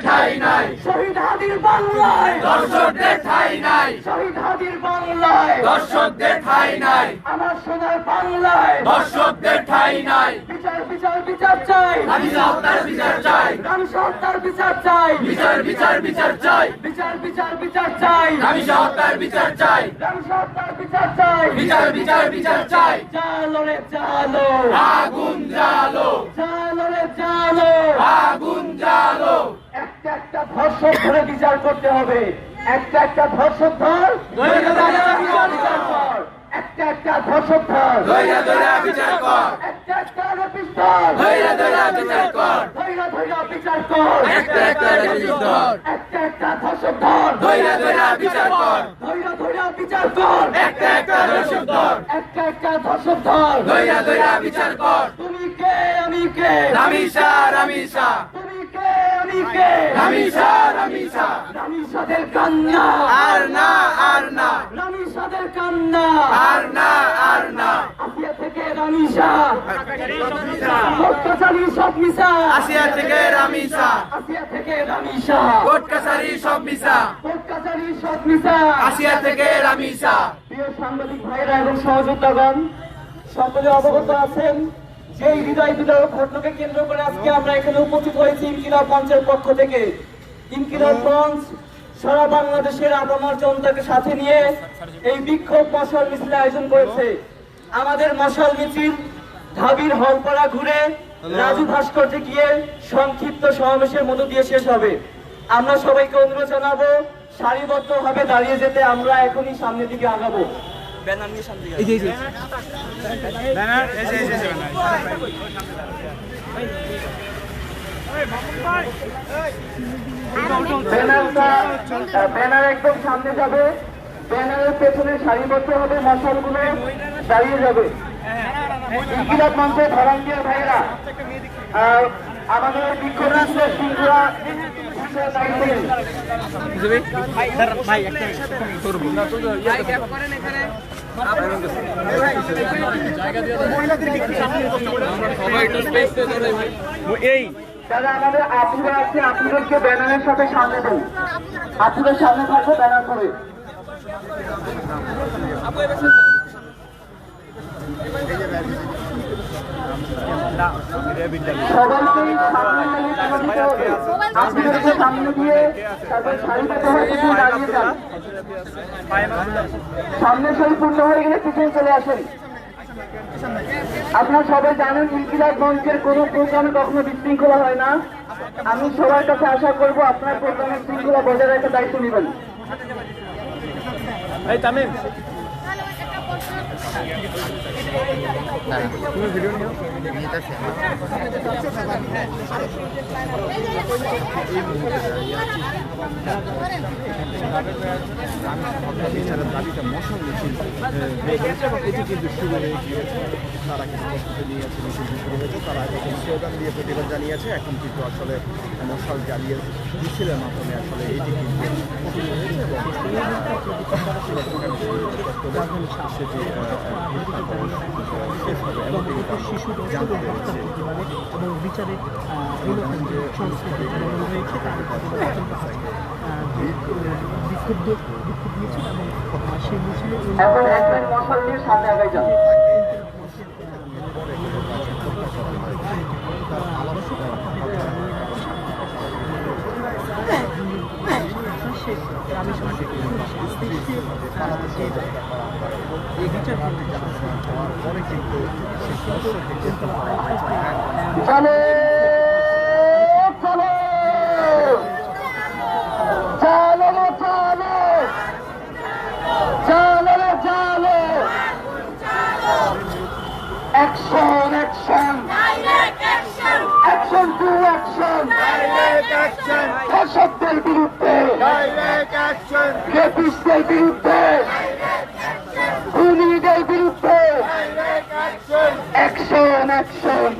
ঠাই নাই, শহীদ হাদির বাংলায় দর্শকদের ঠাই নাই, শহীদ হাদির বাংলায় দর্শকদের ঠাই নাই, আমার সোনার বাংলায় দর্শকদের ঠাই নাই। বিচার বিচার বিচার চাই, রামিসা হত্যার বিচার চাই, রামিসা হত্যার বিচার চাই, বিচার বিচার বিচার চাই, বিচার বিচার বিচার চাই, রামিসা হত্যার বিচার চাই, রামিসা হত্যার বিচার চাই, বিচার বিচার বিচার চাই। জালো রে জালো, আগুন জ্বালো, জালো রে জালো, আগুন জ্বালো, একটা একটা ধর্ষক ধরে বিচার করতে হবে, একটা একটা ধর্ষক ধর ধৈর্য ধরে বিচার বিচার কর, একটা একটা ধর্ষক ধর ধৈর্য ধরে বিচার কর, একটা একটা পিস্তল ধৈর্য ধরে বিচার কর, ধৈর্য ধৈর্য বিচার কর, একটা একটা ধর, একটা একটা ধর্ষক ধর ধৈর্য ধরে বিচার কর, ধৈর্য ধৈর্য বিচার কর, একটা একটা দর্শক ধর, একটা একটা ধর্ষক ধর ধৈর্য ধরে বিচার কর। তুমি কে আমি কে, রামিসা রামিসা, তুমি কে আমি কে, রামিসা রামিসা, রামিসাদের কান্না আর না আর না, রামিসাদের কান্না আর না আর না। আসিয়া থেকে রামিসা অত্যাচারী সব মিশা, আসিয়া থেকে রামিসা, আসিয়া থেকে রামিসা কোর্ট কাছারি সব মিশা, অত্যাচারী সব মিশা। আসিয়া থেকে রামিসা। প্রিয় সাংবাদিক ভাইরা এবং সহযোদ্ধাগণ, সকলে অবগত আছেন যে এই হৃদয় বিদারক ঘটনাকে কেন্দ্র করে আজকে আমরা এখানে উপস্থিত হয়েছি ইনকিলাব মঞ্চের পক্ষ থেকে। ইনকিলাব মঞ্চ সারা বাংলাদেশের আপামর জনতাকে সাথে নিয়ে এই বিক্ষোভ মশাল মিছিলের আয়োজন করেছে। আমাদের মশাল মিছিল ঢাবির হলপাড়া ঘুরে রাজু ভাস্কর্যে গিয়ে সংক্ষিপ্ত সমাবেশের মধ্য দিয়ে শেষ হবে। আমরা সবাইকে অনুরোধ জানাবো সারিবদ্ধভাবে দাঁড়িয়ে যেতে। আমরা এখনই সামনের দিকে আগাবো। ব্যানার নিয়ে সামনে ব্যানার একদম সামনে যাবে। ব্যানারের পেছনে সারিবদ্ধভাবে মশালগুলো দাঁড়িয়ে যাবে। ইনকিলাব মঞ্চের ভলান্টিয়ার ভাইয়েরা আমাদের বিক্ষোভ শৃঙ্খলা যারা আমাদের আপুরা আছে আপুদেরকে ব্যানারের সাথে সামনে দেন। আপুদের সামনে থাকবে ব্যানার করে। সবাইকেই আপুদেরকে সামনে দিয়ে তারপর সারিবদ্ধভাবে দাঁড়িয়ে যান। সামনে সারি পূর্ণ হয়ে গেলে পিছনে চলে আসেন। আপনারা সবাই জানেন ইনকিলাব মঞ্চের কোনো প্রোগ্রামে কখনো বিশৃঙ্খলা হয় না। আমি সবার কাছে আশা করবো আপনারা প্রোগ্রামের শৃঙ্খলা বজায় রাখার দায়িত্ব নেবেন। দাবিটা মশাল মিছিল এটি কিন্তু শুরু হয়ে গিয়েছে। তারা কিন্তু প্রস্তুতি নিয়েছে, মিছিল শুরু হয়েছে। তারা এখন স্লোগান দিয়ে প্রতিবাদ জানিয়েছে। এখন কিন্তু আসলে মশাল জ্বালিয়ে মিছিলের মাধ্যমে আসলে এটি কিন্তু শুরু হয়েছে এবং সেটি শেষ হবে এবং শিশু জানতে পেরেছে এবং বিচারে সংস্কৃতি রয়েছে তার বিক্ষুব্ধ দিয়েছিল এবং সেই মিছিলে এখন একজন মশাল নিয়ে সামনে আগাই যান। চলো চলো চলো চলো চলো চলো action action action to action ধর্ষকদের বিরুদ্ধে, রেপিস্টদের বিরুদ্ধে, খুনিদের বিরুদ্ধে অ্যাকশন অ্যাকশন।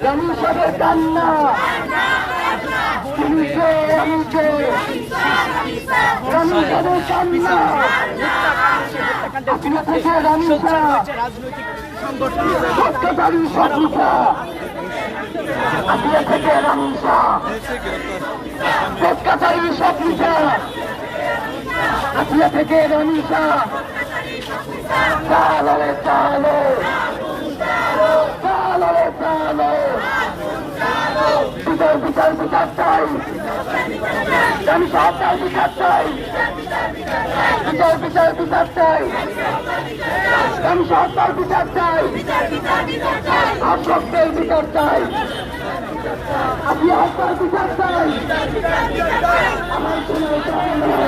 রামিসাদের কান্না তুমি কে আমি কে রামিসাদের কান্না আপনি থেকে রামিসা সত্যকারী সফিসা আপনি থেকে রামিসা সত্যকারী সফিসা আপনি থেকে রামিসা চালো রে চালো চালো রে চালো বিচার বিচার বিচার চাই আমি সরকার বিচার চাই বিচার বিচার বিচার চাই আমি সরকার বিচার চাই আশ্রমের বিচার চাই আপনি হত্যার বিচার চাই আমার সোনার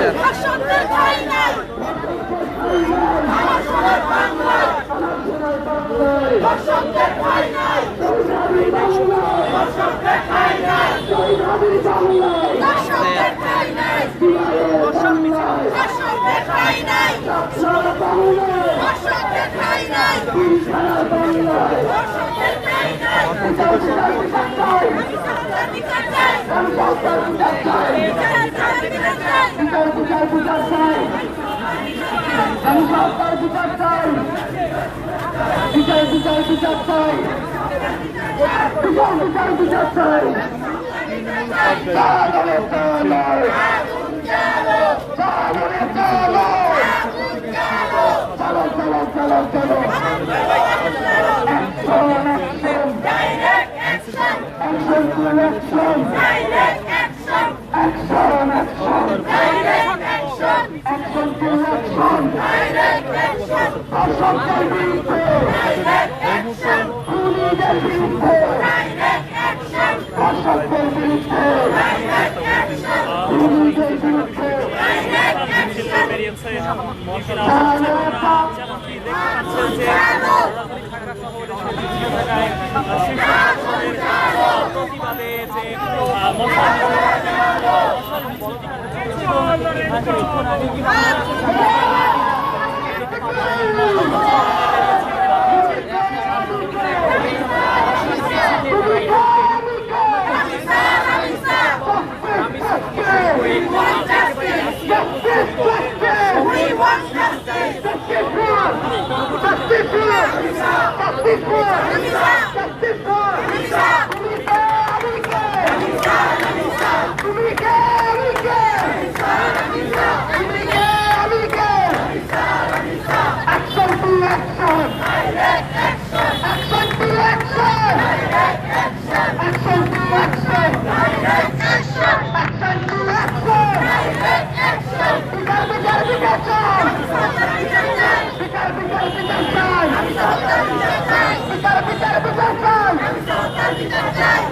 আমি সরকার বিচার চাই বিচার বিচার বিচার চাই বিচার বিচার বিচার চাই চালো রে চালো চালো রে চালো চলো চলো চলো চলো action to action action action action to action অসংখ্যের বিরুদ্ধে খুনিদের বিরুদ্ধে অসংখ্যের বিরুদ্ধে খুনিদের বিরুদ্ধে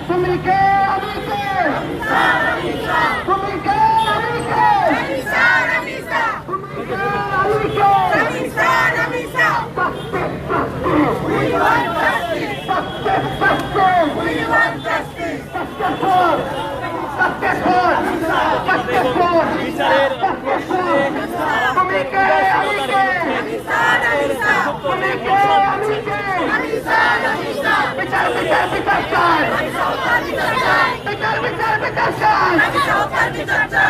তুমি কে আমি কে তুমি কে আমি কে তুমি কে আমি কে তুমি কে আমি কে তুমি কে আমি কে বিচার বিচার বিচার চাই বিচার বিচার বিচার চাই